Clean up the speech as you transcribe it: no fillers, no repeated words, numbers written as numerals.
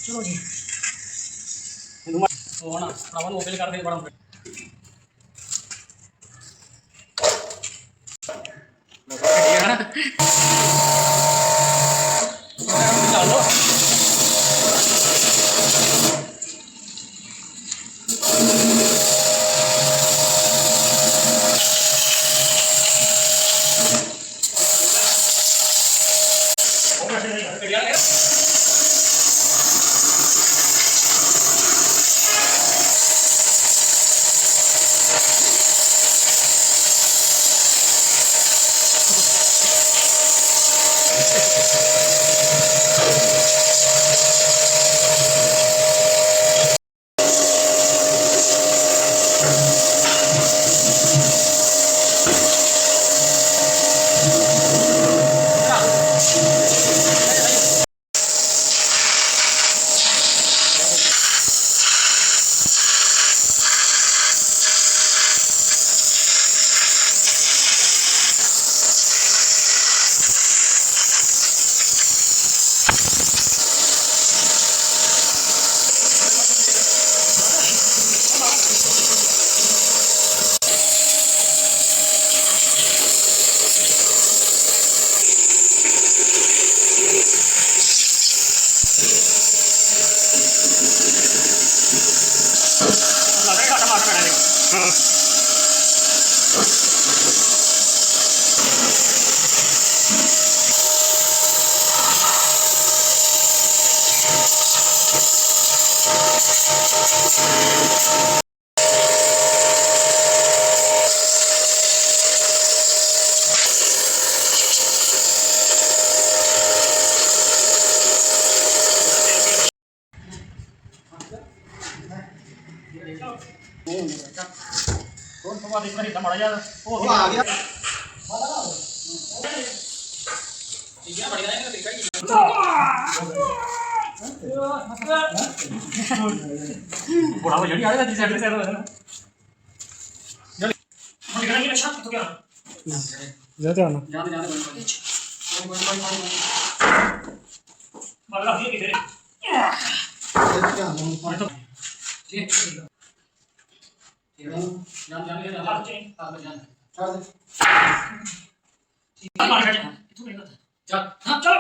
ਚਲੋ ਜੀ ਹੁਣ ਭਰਾਵਾਂ ਨੂੰ ਓਪਨ ਕਰਦੇ ਬੜਾ ਹੋਰ ਤੋਂ ਬਾਅਦ ਇੱਕ ਵਾਰੀ ਮਾੜਾ ਜਿਹਾ ਉਹ ਆ ਗਿਆ ਠੀਕ ਹੈ ਬੜੀ ਆਏਗਾ ਤਰੀਕਾ ਹੀ ਬੜਾ ਹੋ ਜੜੀ ਆਏਗਾ ਜੀ ਸਾਈਡ ਤੇ ਨਾ ਜਲਦੀ ਹੁਣ ਕਰਾਂਗੇ ਨਾ ਸ਼ਾਟ ਤੋਂ क्या जाते आना जाते मतलब ये किधर ठीक जान जान के हाथ चेंज हाथ जान छोड़ दे ठीक मार कर तू नहीं करता चल हां चल